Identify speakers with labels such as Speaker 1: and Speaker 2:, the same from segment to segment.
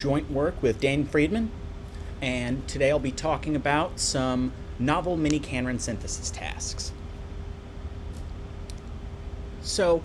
Speaker 1: Joint work with Dan Friedman, and today I'll be talking about some novel miniKanren synthesis tasks. So,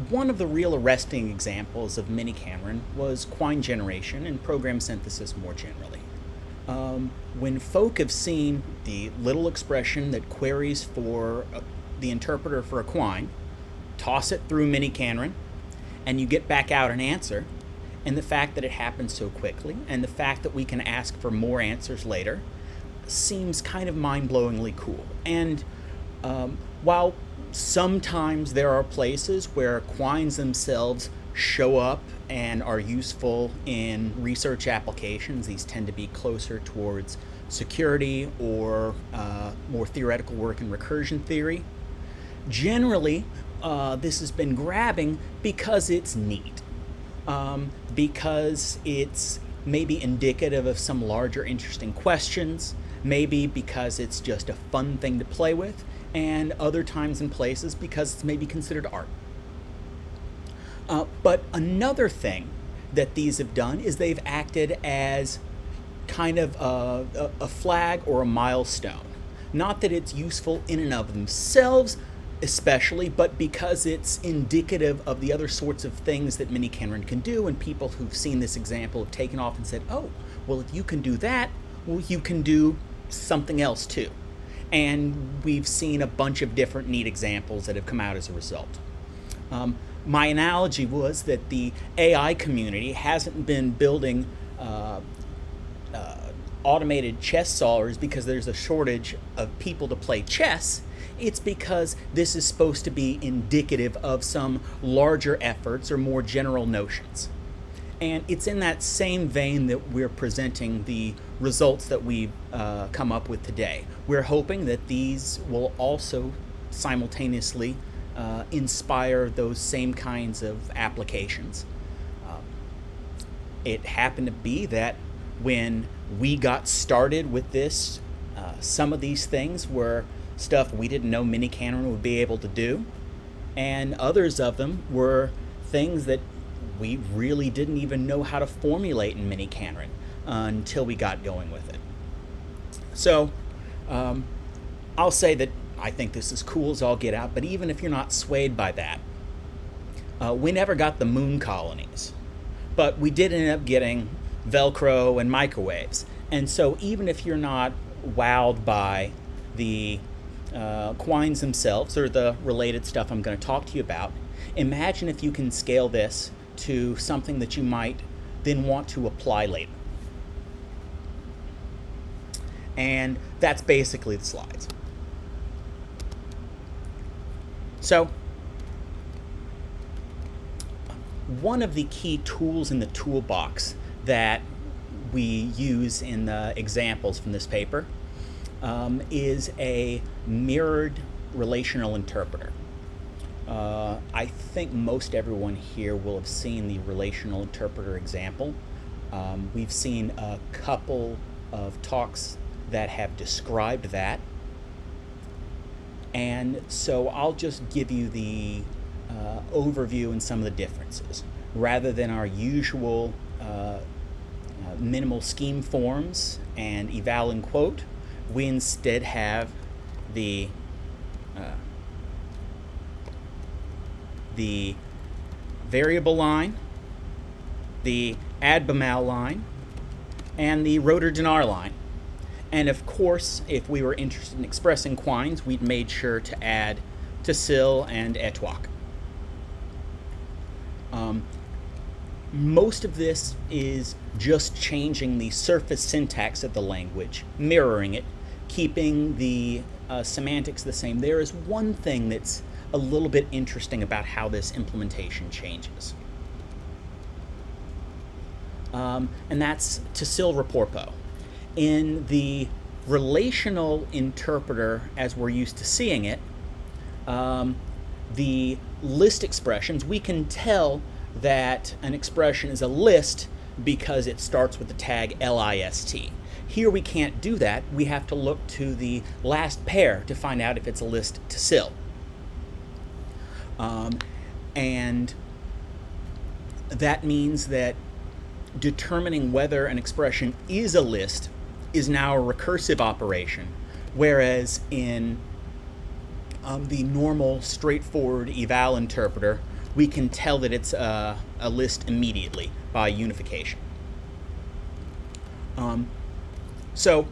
Speaker 1: one of the real arresting examples of miniKanren was quine generation and program synthesis more generally. When folk have seen the little expression that queries for the interpreter for a quine, toss it through miniKanren, and you get back out an answer, and the fact that it happens so quickly, and the fact that we can ask for more answers later, seems kind of mind-blowingly cool. And while sometimes there are places where quines themselves show up and are useful in research applications, these tend to be closer towards security or more theoretical work in recursion theory. Generally, this has been grabbing because it's neat. Because it's maybe indicative of some larger interesting questions, maybe because it's just a fun thing to play with, and other times and places because it's maybe considered art. But another thing that these have done is they've acted as kind of a flag or a milestone. Not that it's useful in and of themselves, especially, but because it's indicative of the other sorts of things that miniKanren can do, and people who've seen this example have taken off and said, oh, well, if you can do that, well, you can do something else too. And we've seen a bunch of different neat examples that have come out as a result. My analogy was that the AI community hasn't been building automated chess solvers because there's a shortage of people to play chess. It's because this is supposed to be indicative of some larger efforts or more general notions. And it's in that same vein that we're presenting the results that we've come up with today. We're hoping that these will also simultaneously inspire those same kinds of applications. It happened to be that when we got started with this, some of these things were stuff we didn't know miniKanren would be able to do, and others of them were things that we really didn't even know how to formulate in miniKanren until we got going with it. So I'll say that I think this is cool as all get out, but even if you're not swayed by that, we never got the moon colonies, but we did end up getting Velcro and microwaves. And so even if you're not wowed by the quines themselves or the related stuff I'm going to talk to you about, imagine if you can scale this to something that you might then want to apply later. And that's basically the slides. So one of the key tools in the toolbox that we use in the examples from this paper is a mirrored relational interpreter. I think most everyone here will have seen the relational interpreter example. We've seen a couple of talks that have described that. And so I'll just give you the overview and some of the differences. Rather than our usual minimal scheme forms and eval and quote, we instead have the variable line, the ad Bamal line, and the rotor dinar line. And of course, if we were interested in expressing quines, we'd made sure to add Tasil and Etwok. Most of this is just changing the surface syntax of the language, mirroring it, keeping the semantics the same. There is one thing that's a little bit interesting about how this implementation changes. And that's Tasil Raporpo. In the relational interpreter, as we're used to seeing it, the list expressions, we can tell that an expression is a list because it starts with the tag list. Here we can't do that. We have to look to the last pair to find out if it's a list Tasil. And that means that determining whether an expression is a list is now a recursive operation, whereas in the normal straightforward eval interpreter, we can tell that it's a list immediately by unification. So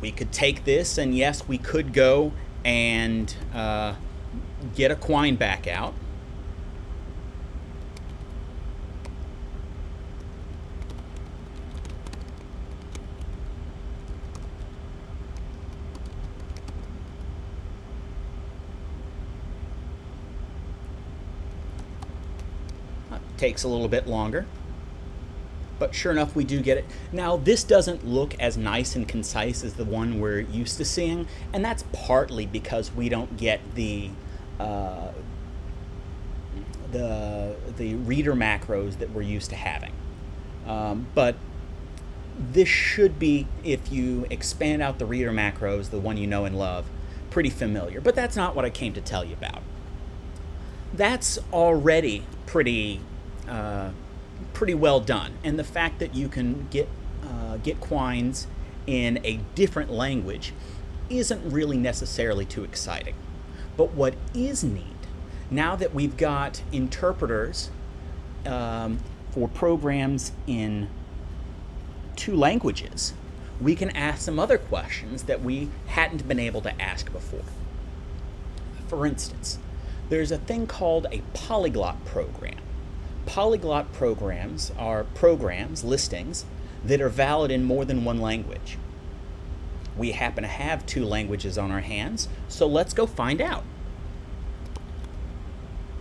Speaker 1: we could take this, and yes, we could go and get a quine back out. Takes a little bit longer, but sure enough, we do get it. Now, this doesn't look as nice and concise as the one we're used to seeing, and that's partly because we don't get the reader macros that we're used to having. But this should be, if you expand out the reader macros, the one you know and love, pretty familiar. But that's not what I came to tell you about. That's already pretty well done, and the fact that you can get quines in a different language isn't really necessarily too exciting. But what is neat, now that we've got interpreters for programs in 2 languages, we can ask some other questions that we hadn't been able to ask before. For instance, there's a thing called a polyglot program. Polyglot programs are programs, listings, that are valid in more than one language. We happen to have 2 languages on our hands, so let's go find out.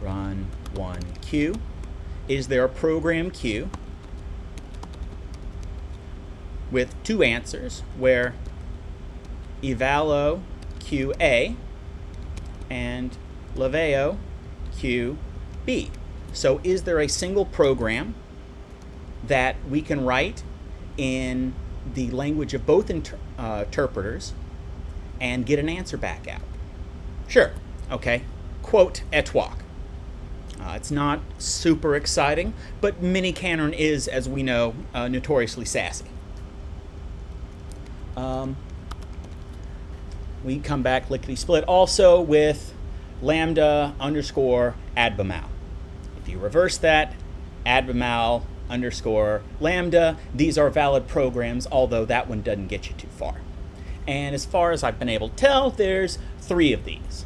Speaker 1: Run 1Q. Is there a program Q with 2 answers where evalo QA and leveo QB? So is there a single program that we can write in the language of both interpreters and get an answer back out? Sure. Okay. Quote etoile. It's not super exciting, but miniKanren is, as we know, notoriously sassy. We come back lickety-split also with lambda underscore adbemal. If you reverse that, adbemal underscore lambda, these are valid programs, although that one doesn't get you too far. And as far as I've been able to tell, there's 3 of these.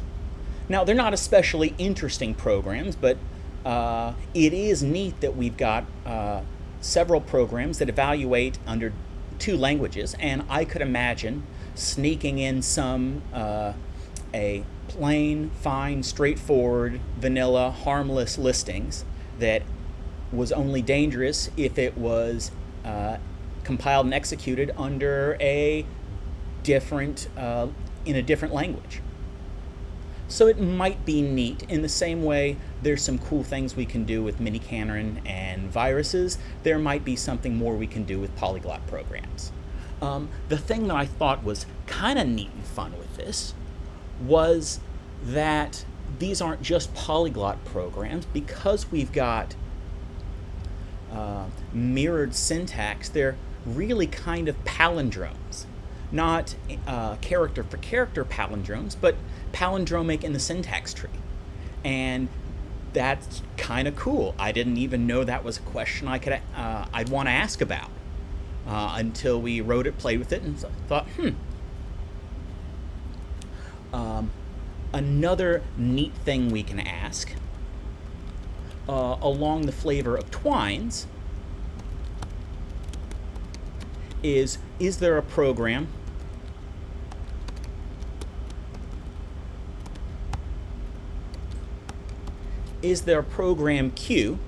Speaker 1: Now, they're not especially interesting programs, but it is neat that we've got several programs that evaluate under 2 languages, and I could imagine sneaking in some a plain, fine, straightforward, vanilla, harmless listings that was only dangerous if it was compiled and executed under a different in a different language. So it might be neat. In the same way there's some cool things we can do with miniKanren and viruses, there might be something more we can do with polyglot programs. The thing that I thought was kind of neat and fun with this was that these aren't just polyglot programs. Because we've got mirrored syntax, they're really kind of palindromes. Not character for character palindromes, but palindromic in the syntax tree. And that's kind of cool. I didn't even know that was a question I'd want to ask about until we wrote it, played with it, and thought, Another neat thing we can ask, along the flavor of quines, is there a program Q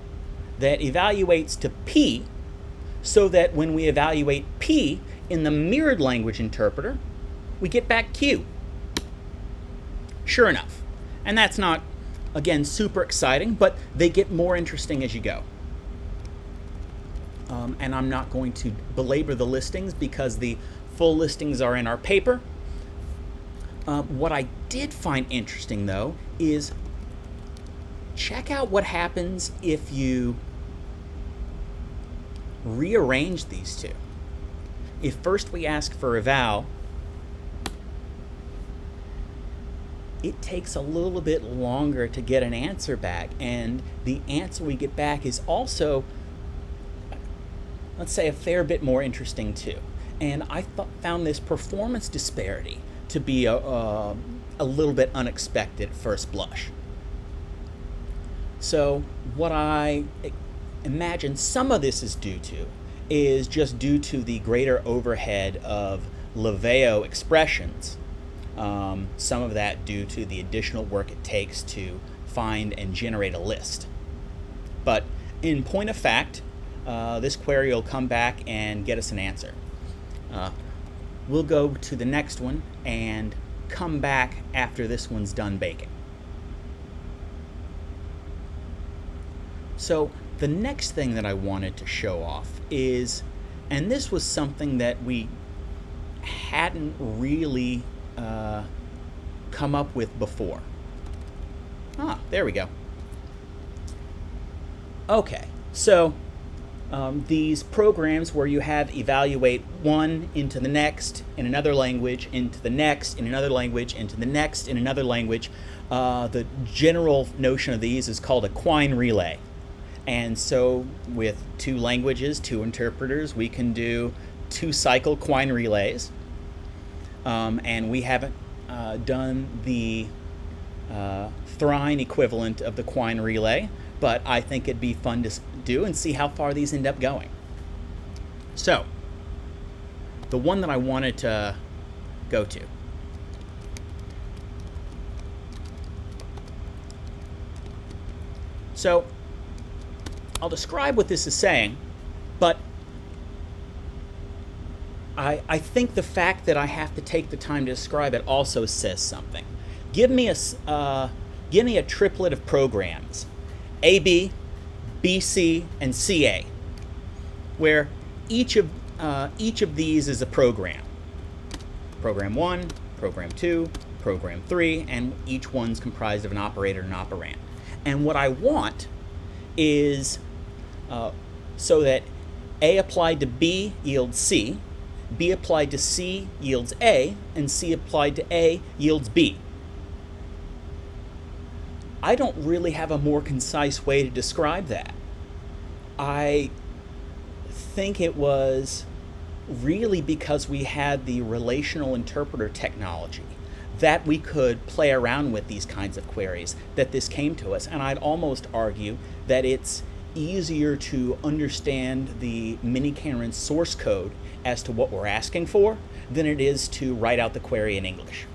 Speaker 1: that evaluates to P so that when we evaluate P in the mirrored language interpreter, we get back Q? Sure enough. And that's not, again, super exciting, but they get more interesting as you go. And I'm not going to belabor the listings because the full listings are in our paper. What I did find interesting, though, is check out what happens if you rearrange these two. If first we ask for eval, it takes a little bit longer to get an answer back, and the answer we get back is also, let's say, a fair bit more interesting too. And I found this performance disparity to be a little bit unexpected at first blush. So what I imagine some of this is due to is just due to the greater overhead of Leveo expressions. Some of that due to the additional work it takes to find and generate a list. But in point of fact, this query will come back and get us an answer. We'll go to the next one and come back after this one's done baking. So the next thing that I wanted to show off is, and this was something that we hadn't really come up with before. There we go. Okay, so these programs where you have evaluate one into the next in another language, into the next in another language, into the next in another language, the general notion of these is called a quine relay. And so with two languages, two interpreters, we can do 2-cycle quine relays. And we haven't done the Thrine equivalent of the quine relay, but I think it'd be fun to do and see how far these end up going. So, the one that I wanted to go to. So, I'll describe what this is saying, but I think the fact that I have to take the time to describe it also says something. Give me a triplet of programs, AB, BC, and CA, where each of these is a program. Program 1, Program 2, Program 3, and each one's comprised of an operator and an operand. And what I want is so that A applied to B yields C, B applied to C yields A, and C applied to A yields B. I don't really have a more concise way to describe that. I think it was really because we had the relational interpreter technology that we could play around with these kinds of queries that this came to us. And I'd almost argue that it's easier to understand the miniKanren source code as to what we're asking for than it is to write out the query in English.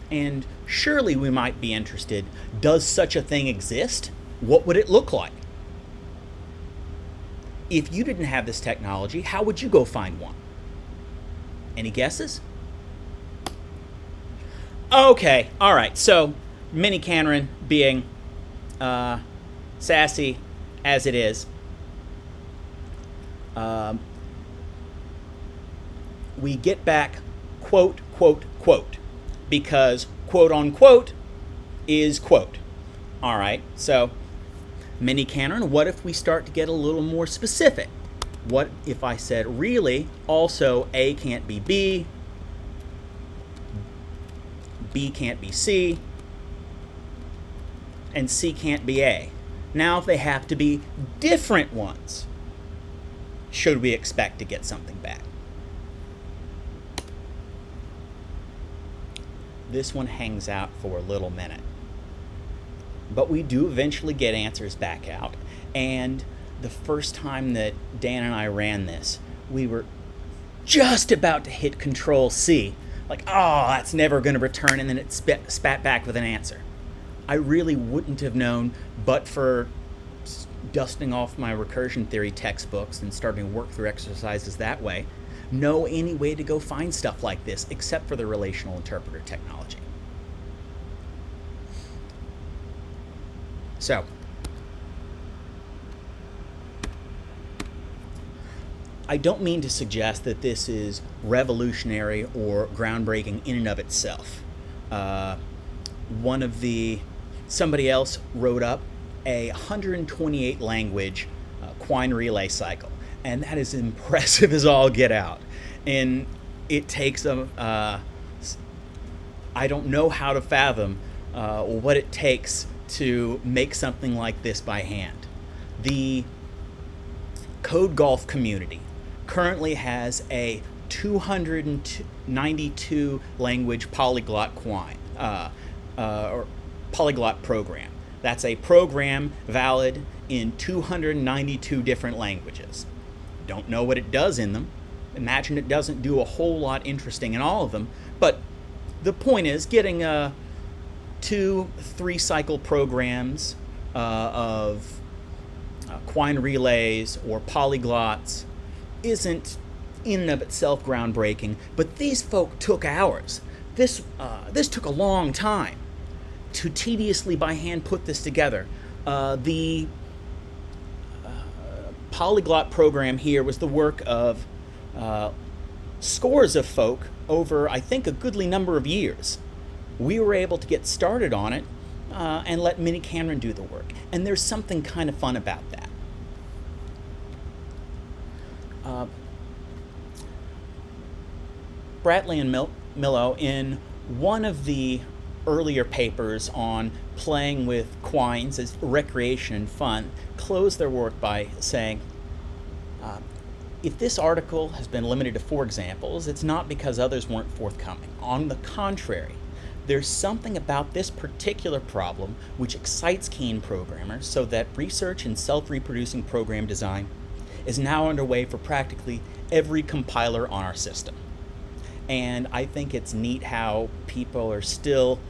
Speaker 1: And surely we might be interested, does such a thing exist? What would it look like? If you didn't have this technology, how would you go find one? Any guesses? Okay, all right, so miniKanren being sassy as it is, we get back quote, quote, quote, because quote unquote is quote. All right, so miniKanren, what if we start to get a little more specific? What if I said really also A can't be B, B can't be C, and C can't be A? Now they have to be different ones. Should we expect to get something back? This one hangs out for a little minute. But we do eventually get answers back out. And the first time that Dan and I ran this, we were just about to hit Control C. Like, oh, that's never going to return, and then it spat back with an answer. I really wouldn't have known, but for dusting off my recursion theory textbooks and starting to work through exercises that way, know any way to go find stuff like this except for the relational interpreter technology. So, I don't mean to suggest that this is revolutionary or groundbreaking in and of itself. Somebody else wrote up a 128 language quine relay cycle, and that is impressive as all get out. And it takes I don't know how to fathom what it takes to make something like this by hand. The code golf community currently has a 292 language polyglot quine or polyglot program. That's a program valid in 292 different languages. Don't know what it does in them. Imagine it doesn't do a whole lot interesting in all of them, but the point is getting 2-3 cycle programs of quine relays or polyglots isn't in and of itself groundbreaking, but these folk took hours. This took a long time to tediously by hand put this together. The polyglot program here was the work of scores of folk over, I think, a goodly number of years. We were able to get started on it and let miniKanren do the work. And there's something kind of fun about that. Bratley and Millo, in one of the earlier papers on playing with quines as recreation and fun, closed their work by saying, if this article has been limited to 4 examples, it's not because others weren't forthcoming. On the contrary, there's something about this particular problem which excites keen programmers so that research in self-reproducing program design is now underway for practically every compiler on our system. And I think it's neat how people are still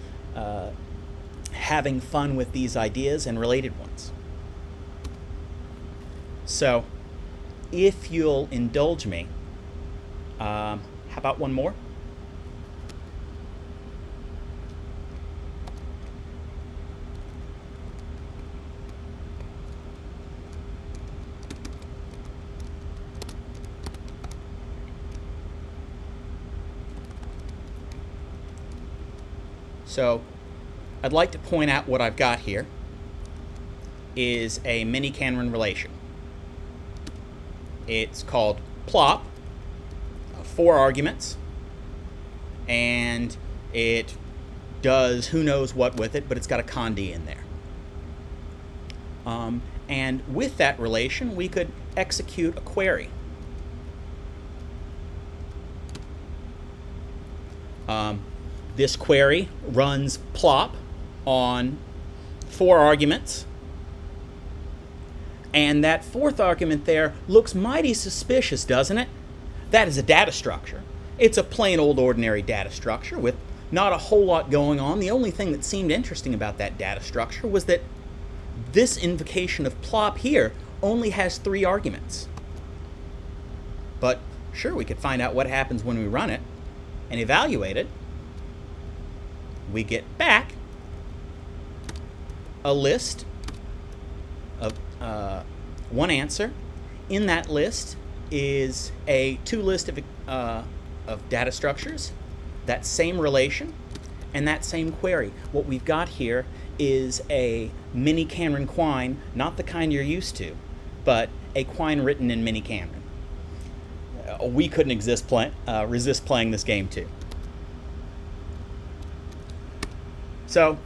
Speaker 1: having fun with these ideas and related ones. So, if you'll indulge me, how about one more? So, I'd like to point out what I've got here is a miniKanren relation. It's called plop, 4 arguments, and it does who knows what with it, but it's got a condy in there. And with that relation, we could execute a query. This query runs plop on 4 arguments. And that 4th argument there looks mighty suspicious, doesn't it? That is a data structure. It's a plain old ordinary data structure with not a whole lot going on. The only thing that seemed interesting about that data structure was that this invocation of plop here only has 3 arguments. But sure, we could find out what happens when we run it and evaluate it. We get back a list of 1 answer. In that list is a 2 list of data structures, that same relation, and that same query. What we've got here is a miniKanren quine, not the kind you're used to, but a quine written in miniKanren. We couldn't resist playing this game too. So,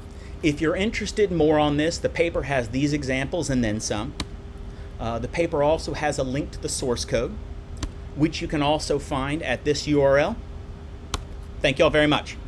Speaker 1: if you're interested more on this, the paper has these examples and then some. The paper also has a link to the source code, which you can also find at this URL. Thank you all very much.